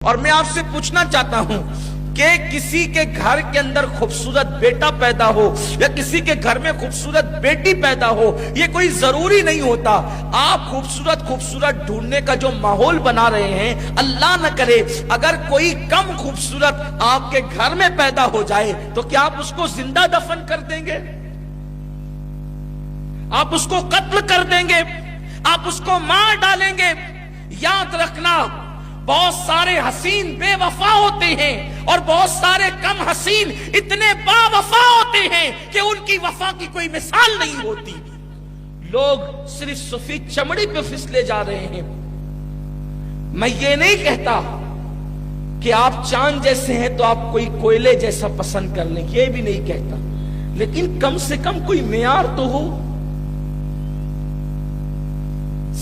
اور میں آپ سے پوچھنا چاہتا ہوں کہ کسی کے گھر کے اندر خوبصورت بیٹا پیدا ہو یا کسی کے گھر میں خوبصورت بیٹی پیدا ہو، یہ کوئی ضروری نہیں ہوتا۔ آپ خوبصورت ڈھونڈنے کا جو ماحول بنا رہے ہیں، اللہ نہ کرے اگر کوئی کم خوبصورت آپ کے گھر میں پیدا ہو جائے تو کیا آپ اس کو زندہ دفن کر دیں گے؟ آپ اس کو قتل کر دیں گے؟ آپ اس کو مار ڈالیں گے؟ یاد رکھنا، بہت سارے حسین بے وفا ہوتے ہیں اور بہت سارے کم حسین اتنے با وفا ہوتے ہیں کہ ان کی وفا کی کوئی مثال نہیں ہوتی۔ لوگ صرف سفید چمڑی پہ پھسلے جا رہے ہیں۔ میں یہ نہیں کہتا کہ آپ چاند جیسے ہیں تو آپ کوئی کوئلے جیسا پسند کر لیں، یہ بھی نہیں کہتا، لیکن کم سے کم کوئی معیار تو ہو۔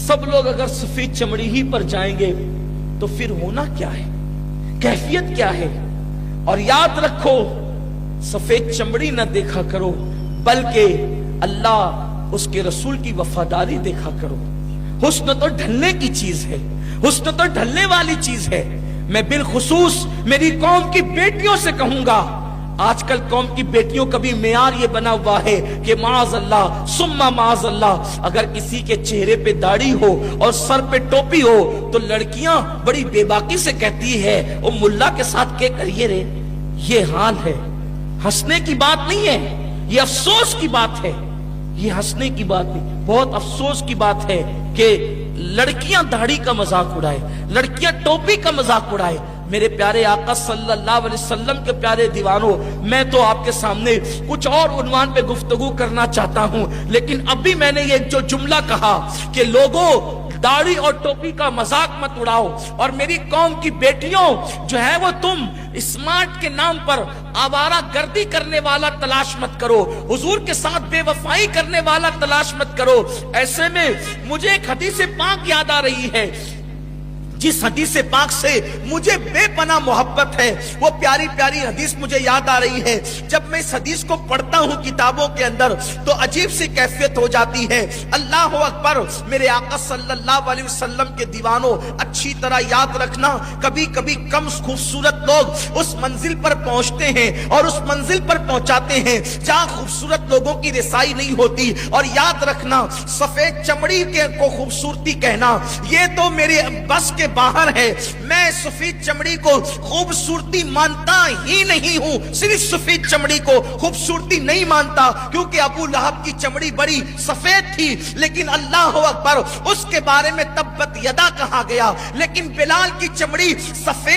سب لوگ اگر سفید چمڑی ہی پر جائیں گے تو پھر ہونا کیا ہے، کیفیت کیا ہے؟ اور یاد رکھو، سفید چمڑی نہ دیکھا کرو بلکہ اللہ اس کے رسول کی وفاداری دیکھا کرو۔ حسن تو ڈھلنے کی چیز ہے، حسن تو ڈھلنے والی چیز ہے۔ میں بالخصوص میری قوم کی بیٹیوں سے کہوں گا، آج کل قوم کی بیٹیوں کا بھی معیار یہ بنا ہوا ہے کہ معاذ اللہ ثم معاذ اللہ، اگر کسی کے چہرے پہ داڑھی ہو اور سر پہ ٹوپی ہو تو لڑکیاں بڑی بے باکی سے کہتی ہے وہ ملا کے ساتھ کیا کریے رے۔ یہ حال ہے، ہنسنے کی بات نہیں ہے، یہ افسوس کی بات ہے، یہ ہنسنے کی بات نہیں، بہت افسوس کی بات ہے کہ لڑکیاں داڑھی کا مذاق اڑائے، لڑکیاں ٹوپی کا مذاق اڑائے۔ میرے پیارے آقا صلی اللہ علیہ وسلم کے پیارے دیوانوں، میں تو آپ کے سامنے کچھ اور عنوان پہ گفتگو کرنا چاہتا ہوں، لیکن ابھی میں نے یہ جو جملہ کہا کہ لوگوں داڑھی اور ٹوپی کا مذاق مت اڑاؤ، اور میری قوم کی بیٹیوں جو ہے وہ تم اسمارٹ کے نام پر آوارہ گردی کرنے والا تلاش مت کرو، حضور کے ساتھ بے وفائی کرنے والا تلاش مت کرو۔ ایسے میں مجھے ایک حدیث پاک یاد آ رہی ہے، جس حدیث پاک سے مجھے بے پناہ محبت ہے، وہ پیاری پیاری حدیث مجھے یاد آ رہی ہے۔ جب میں اس حدیث کو پڑھتا ہوں کتابوں کے اندر تو عجیب سی کیفیت ہو جاتی ہے۔ اللہ اکبر، میرے آقا صلی اللہ علیہ وسلم کے دیوانوں، اچھی طرح یاد رکھنا، کبھی کبھی کم خوبصورت لوگ اس منزل پر پہنچتے ہیں اور اس منزل پر پہنچاتے ہیں جہاں خوبصورت لوگوں کی رسائی نہیں ہوتی۔ اور یاد رکھنا، سفید چمڑی کو خوبصورتی کہنا یہ تو میرے بس کے باہر ہے۔ میں سفید چمڑی کو خوبصورتی مانتا ہی نہیں ہوں، صرف سفید چمڑی کو خوبصورتی نہیں مانتا، کیونکہ ابو لہب کی چمڑی بڑی سفید تھی، لیکن اللہ اکبر اس کے بارے میں تبت یدا کہا گیا، لیکن بلال کی چمڑی سفید